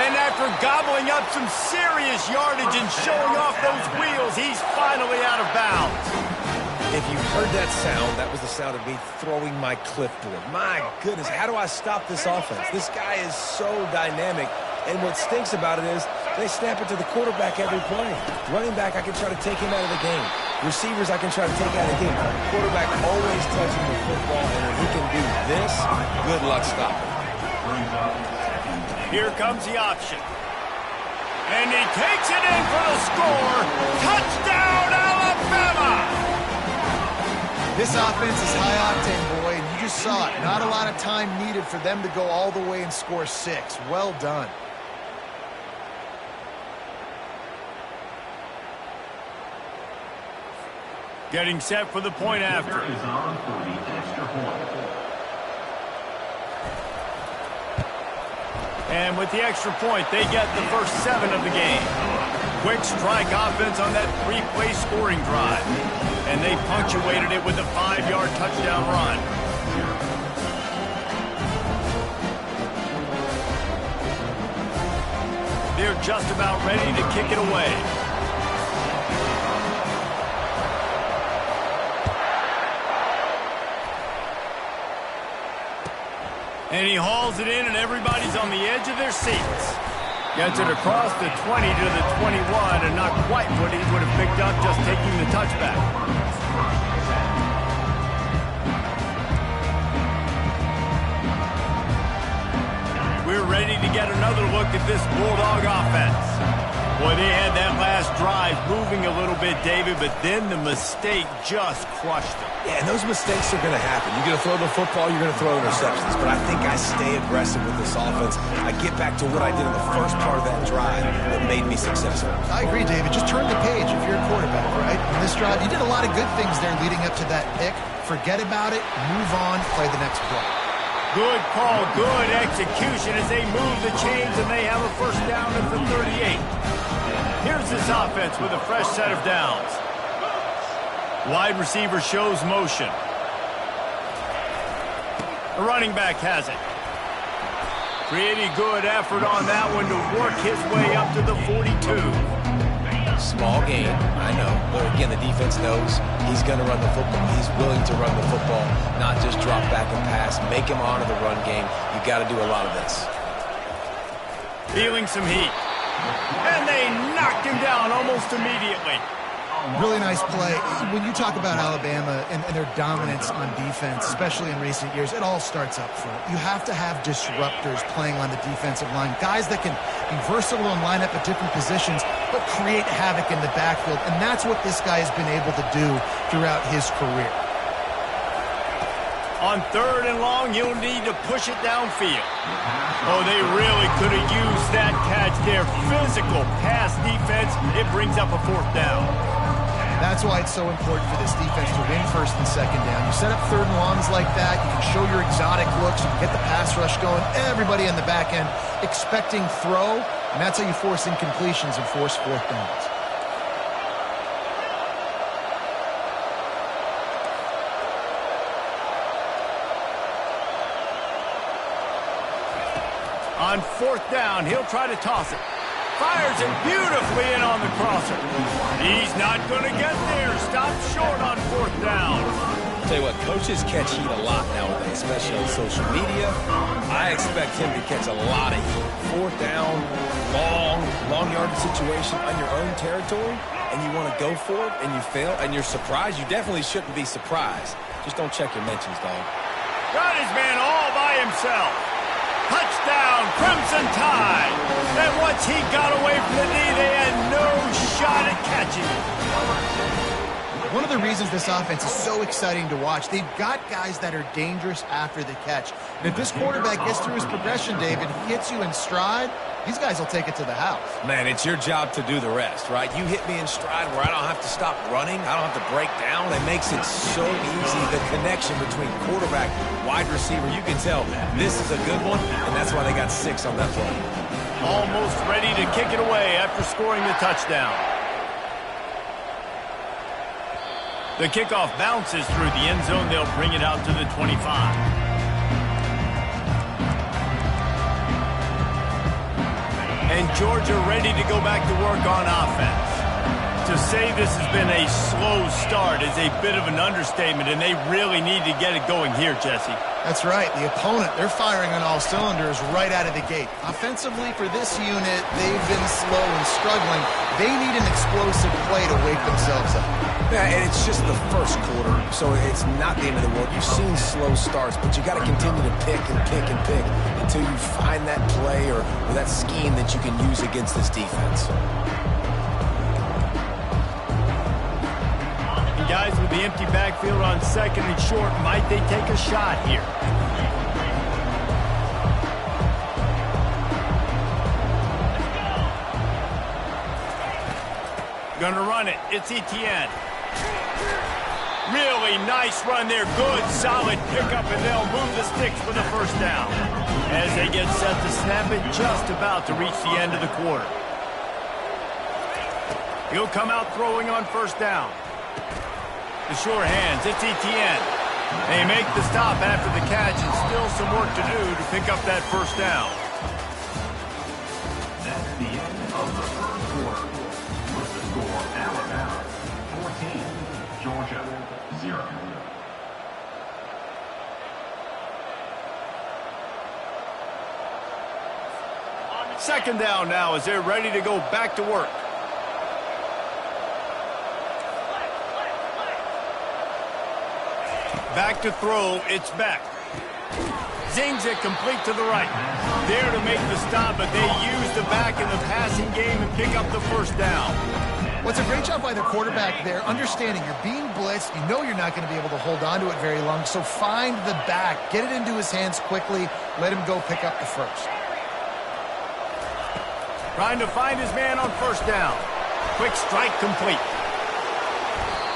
And after gobbling up some serious yardage and showing off those wheels, he's finally out of bounds. If you heard that sound, that was the sound of me throwing my clipboard. My goodness, how do I stop this offense? This guy is so dynamic. And what stinks about it is they snap it to the quarterback every play. Running back, I can try to take him out of the game. Receivers, I can try to take out of the game. Quarterback always touching the football, and when he can do this, good luck stopping. Here comes the option. And he takes it in for the score. Touchdown, Alabama! This offense is high octane, boy, and you just saw it. Not a lot of time needed for them to go all the way and score 6. Well done. Getting set for the point after. Is on for the extra point. And with the extra point, they get the first 7 of the game. Quick strike offense on that 3-play scoring drive. And they punctuated it with a 5-yard touchdown run. They're just about ready to kick it away. And he hauls it in, and everybody's on the edge of their seats. Gets it across the 20 to the 21, and not quite what he would have picked up just taking the touchback. We're ready to get another look at this Bulldog offense. Boy, they had that last drive moving a little bit, David, but then the mistake just crushed them. Yeah, and those mistakes are going to happen. You're going to throw the football, you're going to throw interceptions. But I think I stay aggressive with this offense. I get back to what I did in the first part of that drive that made me successful. I agree, David. Just turn the page if you're a quarterback, right? In this drive, you did a lot of good things there leading up to that pick. Forget about it, move on, play the next play. Good call, good execution as they move the chains, and they have a first down at the 38. Here's this offense with a fresh set of downs. Wide receiver shows motion. The running back has it. Pretty good effort on that one to work his way up to the 42. Small game, I know. But again, the defense knows he's going to run the football. He's willing to run the football, not just drop back and pass. Make him honor the run game. You got to do a lot of this. Feeling some heat. And they knocked him down almost immediately. Really nice play. When you talk about Alabama and their dominance on defense, especially in recent years, it all starts up front. You have to have disruptors playing on the defensive line, guys that can be versatile and line up at different positions, but create havoc in the backfield. And that's what this guy has been able to do throughout his career. On 3rd and long, he'll need to push it downfield. Oh, they really could have used that catch there. Physical pass defense. It brings up a 4th down. That's why it's so important for this defense to win 1st and 2nd down. You set up 3rd and longs like that, you can show your exotic looks, you can get the pass rush going, everybody on the back end expecting throw, and that's how you force incompletions and force 4th downs. On 4th down, he'll try to toss it. Fires it beautifully in on the crosser. He's not going to get there. Stopped short on 4th down. Tell you what, coaches catch heat a lot nowadays, especially on social media. I expect him to catch a lot of heat. 4th down, long yardage situation on your own territory, and you want to go for it, and you fail, and you're surprised. You definitely shouldn't be surprised. Just don't check your mentions, dog. Got his man all by himself. Touchdown, Crimson Tide. And once he got away from the knee, they had no shot at catching him. One of the the reasons this offense is so exciting to watch. They've got guys that are dangerous after the catch. And if this quarterback gets through his progression, David, he hits you in stride, these guys will take it to the house. Man, it's your job to do the rest, right? You hit me in stride where I don't have to stop running. I don't have to break down. It makes it so easy. The connection between quarterback, wide receiver, you can tell this is a good one, and that's why they got 6 on that play. Almost ready to kick it away after scoring the touchdown. The kickoff bounces through the end zone. They'll bring it out to the 25. And Georgia ready to go back to work on offense. To say this has been a slow start is a bit of an understatement, and they really need to get it going here, Jesse. That's right. The opponent, they're firing on all cylinders right out of the gate. Offensively, for this unit, they've been slow and struggling. They need an explosive play to wake themselves up. Yeah, and it's just the first quarter, so it's not the end of the world. You've seen slow starts, but you got to continue to pick and pick and pick until you find that play or that scheme that you can use against this defense. And guys, with the empty backfield on second and short, might they take a shot here? Gonna run it. It's Etienne. Really nice run there. Good, solid pickup, and they'll move the sticks for the first down. As they get set to snap it, just about to reach the end of the quarter. He'll come out throwing on first down. The sure hands. It's Etienne. They make the stop after the catch, and still some work to do to pick up that first down. That's the end of the first quarter. With the score, Alabama 14, Georgia 0. Second down now as they're ready to go back to work. Back to throw, it's Beck. Zings it complete to the right. There to make the stop, but they use the back in the passing game and pick up the first down. What's a great job by the quarterback there, understanding you're being blitzed, you know you're not going to be able to hold on to it very long, so find the back, get it into his hands quickly, let him go pick up the first. Trying to find his man on first down. Quick strike complete.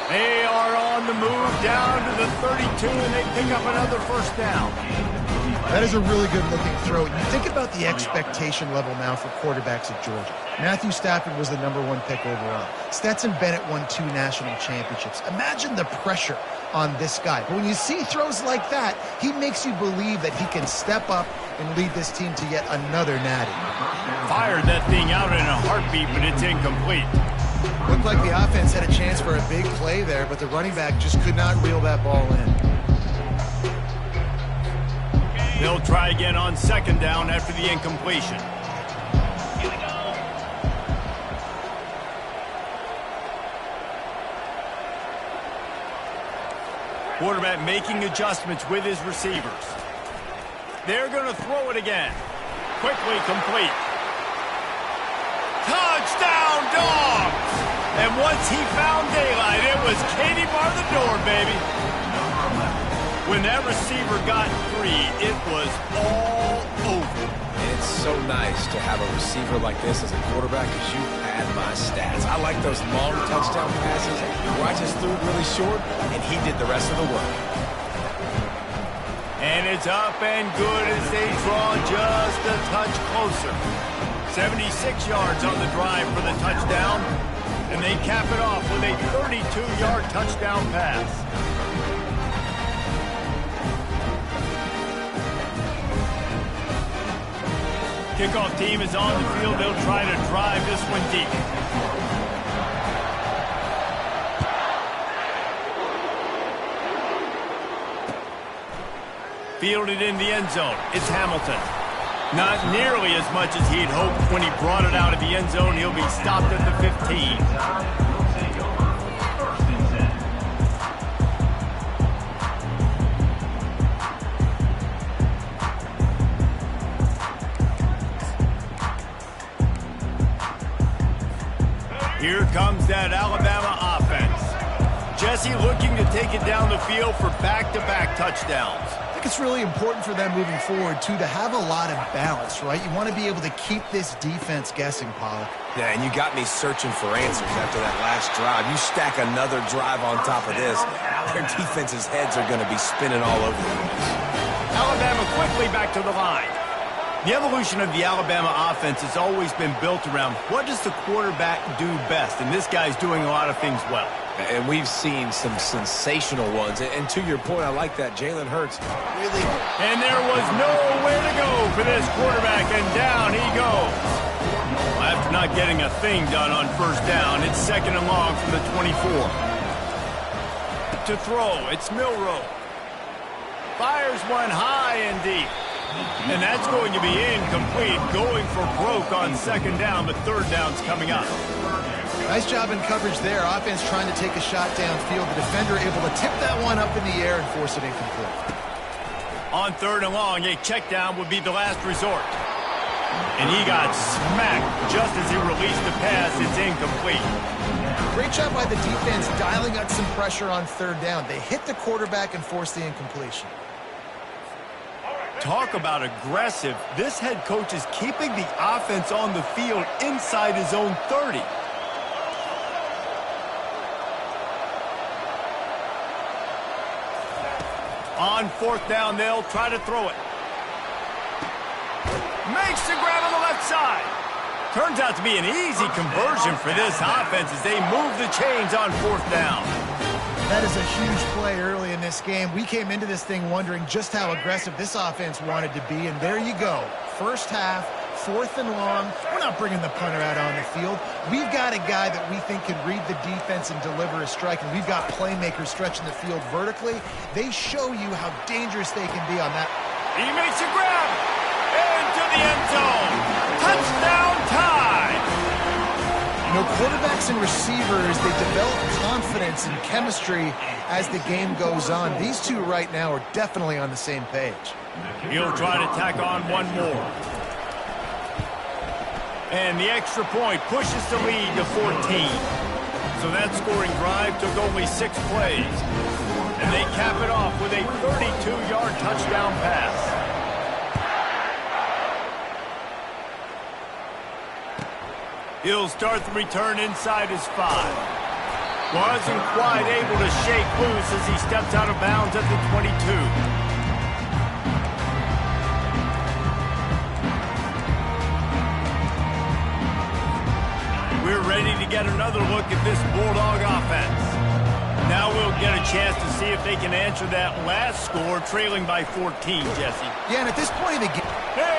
They are on the move down to the 32, and they pick up another first down. That is a really good-looking throw. You think about the expectation level now for quarterbacks at Georgia. Matthew Stafford was the #1 pick overall. Stetson Bennett won 2 national championships. Imagine the pressure on this guy. But when you see throws like that, he makes you believe that he can step up and lead this team to yet another natty. Fired that thing out in a heartbeat, but it's incomplete. Looked like the offense had a chance for a big play there, but the running back just could not reel that ball in. They'll try again on second down after the incompletion. Quarterback making adjustments with his receivers. They're going to throw it again. Quickly complete. Touchdown, Dogs! And once he found daylight, it was Katie bar the door, baby. When that receiver got free, it was all over. It's so nice to have a receiver like this as a quarterback because you had my stats. I like those long touchdown passes where I just threw it really short, and he did the rest of the work. And it's up and good as they draw just a touch closer. 76 yards on the drive for the touchdown, and they cap it off with a 32-yard touchdown pass. Kickoff team is on the field. They'll try to drive this one deep. Fielded in the end zone. It's Hamilton. Not nearly as much as he'd hoped when he brought it out of the end zone. He'll be stopped at the 15. Here comes that Alabama offense. Jesse looking to take it down the field for back-to-back touchdowns. I think it's really important for them moving forward, too, to have a lot of balance, right? You want to be able to keep this defense guessing, Pollack. Yeah, and you got me searching for answers after that last drive. You stack another drive on top of this, their defense's heads are going to be spinning all over the place. Alabama quickly back to the line. The evolution of the Alabama offense has always been built around what does the quarterback do best, and this guy's doing a lot of things well. And we've seen some sensational ones. And to your point, I like that. Jalen Hurts really... And there was nowhere to go for this quarterback, and down he goes. After not getting a thing done on first down, it's 2nd and long from the 24. To throw, it's Milroe. Fires one high and deep. And that's going to be incomplete, going for broke on 2nd down, but 3rd down's coming up. Nice job in coverage there. Offense trying to take a shot downfield. The defender able to tip that one up in the air and force it incomplete. On 3rd and long, a check down would be the last resort. And he got smacked just as he released the pass. It's incomplete. Great job by the defense dialing up some pressure on 3rd down. They hit the quarterback and forced the incompletion. Talk about aggressive. This head coach is keeping the offense on the field inside his own 30. On 4th down, they'll try to throw it. Makes the grab on the left side. Turns out to be an easy conversion for this offense as they move the chains on 4th down. That is a huge play early in this game. We came into this thing wondering just how aggressive this offense wanted to be, and there you go. First half, 4th and long. We're not bringing the punter out on the field. We've got a guy that we think can read the defense and deliver a strike, and we've got playmakers stretching the field vertically. They show you how dangerous they can be on that. He makes a grab into the end zone. Touchdown time. You know, quarterbacks and receivers, they develop confidence and chemistry as the game goes on. These two right now are definitely on the same page. He'll try to tack on one more. And the extra point pushes the lead to 14. So that scoring drive took only 6 plays. And they cap it off with a 32-yard touchdown pass. He'll start the return inside his 5. Wasn't quite able to shake loose as he steps out of bounds at the 22. We're ready to get another look at this Bulldog offense. Now we'll get a chance to see if they can answer that last score, trailing by 14, Jesse. Yeah, and at this point in the game...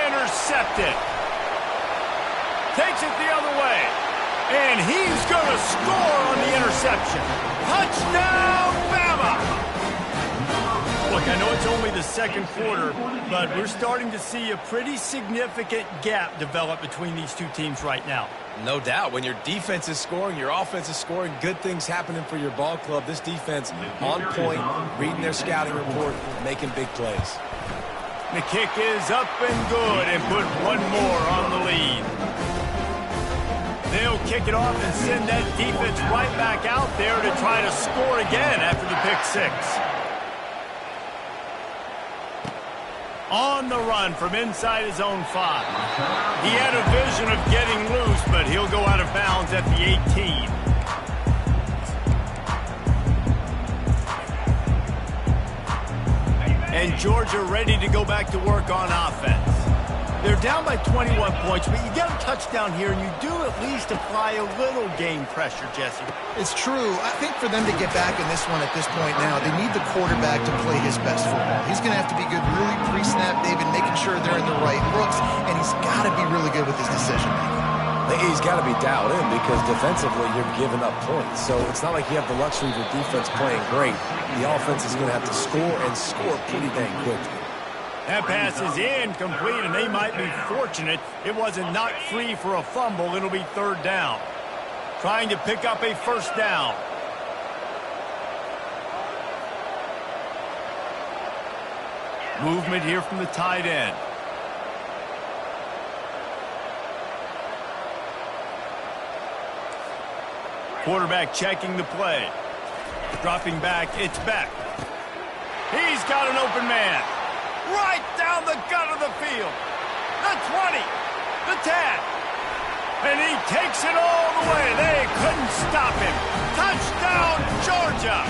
Intercepted. Takes it the other way. And he's going to score on the interception. Touchdown, Bama! Look, I know it's only the 2nd quarter, but we're starting to see a pretty significant gap develop between these two teams right now. No doubt. When your defense is scoring, your offense is scoring, good things happening for your ball club. This defense on point, reading their scouting report, making big plays. The kick is up and good and put one more on the lead. They'll kick it off and send that defense right back out there to try to score again after the pick 6. On the run from inside his own 5. He had a vision of getting loose, but he'll go out of bounds at the 18. And Georgia ready to go back to work on offense. They're down by 21 points, but you get a touchdown here, and you do at least apply a little game pressure, Jesse. It's true. I think for them to get back in this one at this point now, they need the quarterback to play his best football. He's going to have to be good really pre-snap, David, making sure they're in the right looks, and he's got to be really good with his decision-making. He's got to be dialed in because defensively you're giving up points. So it's not like you have the luxury of your defense playing great. The offense is going to have to score and score pretty dang quickly. That pass is incomplete, and they might be fortunate it wasn't knocked free for a fumble. It'll be 3rd down. Trying to pick up a 1st down. Movement here from the tight end. Quarterback checking the play. Dropping back, it's Beck. He's got an open man. Right down the gut of the field. The 20, the 10. And he takes it all the way. They couldn't stop him. Touchdown, Georgia.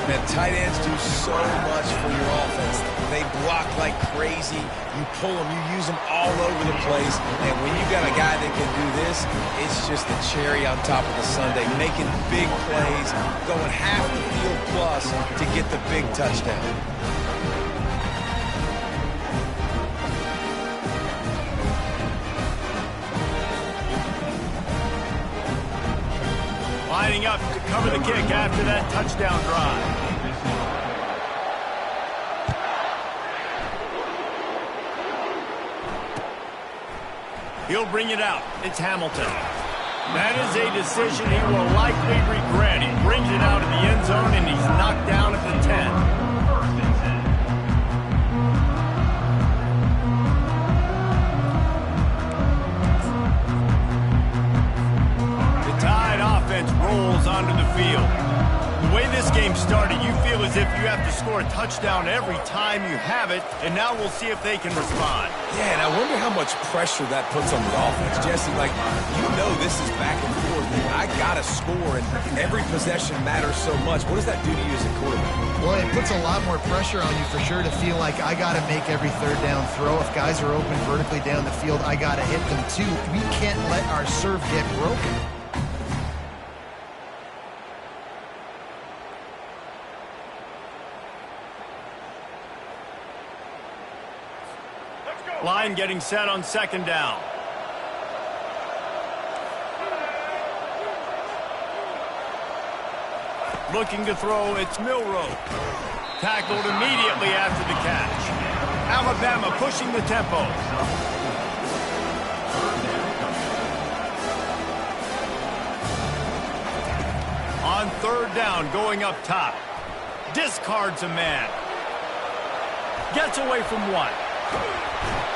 Man, tight ends do so much for your offense. They block like crazy. You pull them, you use them all over the place. And when you got a guy that can do this, it's just the cherry on top of the sundae. Making big plays, going half the field plus to get the big touchdown. Lining up to cover the kick after that touchdown drive. He'll bring it out. It's Hamilton. That is a decision he will likely regret. He brings it out of the end zone, and he's knocked down at the 10. Rolls onto the field. The way this game started, you feel as if you have to score a touchdown every time you have it, and now we'll see if they can respond. Yeah, and I wonder how much pressure that puts on the offense. Jesse, like, you know this is back and forth. I got to score, and every possession matters so much. What does that do to you as a quarterback? Well, it puts a lot more pressure on you for sure to feel like I got to make every third down throw. If guys are open vertically down the field, I got to hit them too. We can't let our serve get broken. Line getting set on second down. Looking to throw, it's Milroe. Tackled immediately after the catch. Alabama pushing the tempo. On third down, going up top. Discards a man. Gets away from one.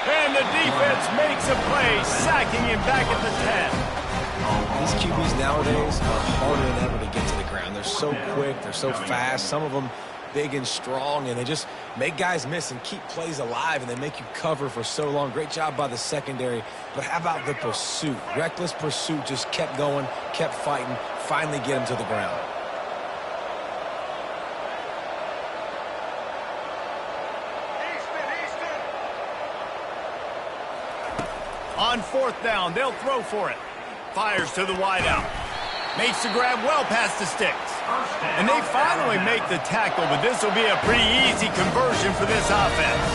And the defense makes a play, sacking him back at the 10. These QBs nowadays are harder than ever to get to the ground. They're so quick, they're so fast. Some of them big and strong, and they just make guys miss and keep plays alive, and they make you cover for so long. Great job by the secondary, but how about the pursuit? Reckless pursuit, just kept going, kept fighting, finally get him to the ground. On fourth down, they'll throw for it. Fires to the wideout. Makes the grab well past the sticks. And they finally make the tackle, but this will be a pretty easy conversion for this offense.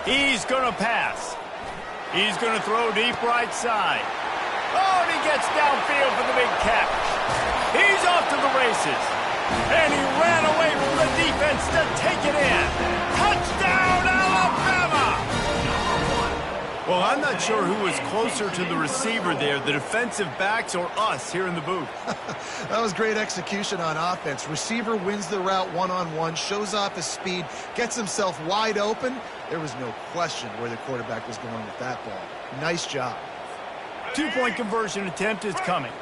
He's going to pass. He's going to throw deep right side. Oh, and he gets downfield for the big catch. He's off to the races. And he ran away from the defense to take it in. Touchdown, Alabama! Well, I'm not sure who was closer to the receiver there, the defensive backs or us here in the booth. That was great execution on offense. Receiver wins the route one-on-one, shows off his speed, gets himself wide open. There was no question where the quarterback was going with that ball. Nice job. 2-point conversion attempt is coming.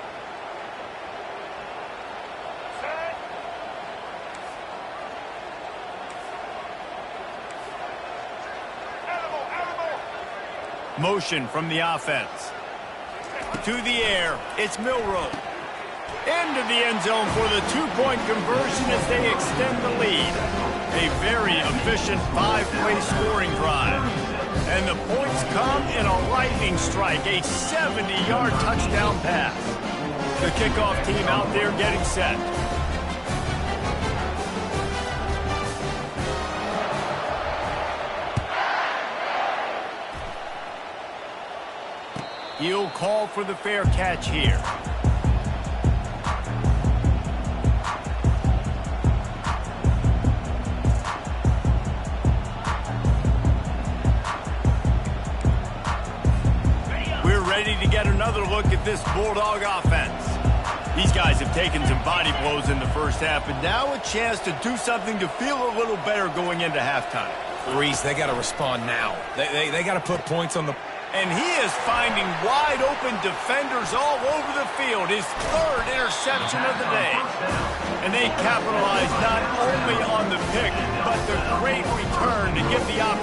Motion from the offense. To the air, it's Milroe. Into the end zone for the 2-point conversion as they extend the lead. A very efficient 5-play scoring drive. And the points come in a lightning strike, a 70-yard touchdown pass. The kickoff team out there getting set. He'll call for the fair catch here. We're ready to get another look at this Bulldog offense. These guys have taken some body blows in the first half, and now a chance to do something to feel a little better going into halftime. Reese, they got to respond now. They got to put points on the... And he is finding wide-open defenders all over the field. His third interception of the day. And they capitalized not only on the pick, but the great return to give the offense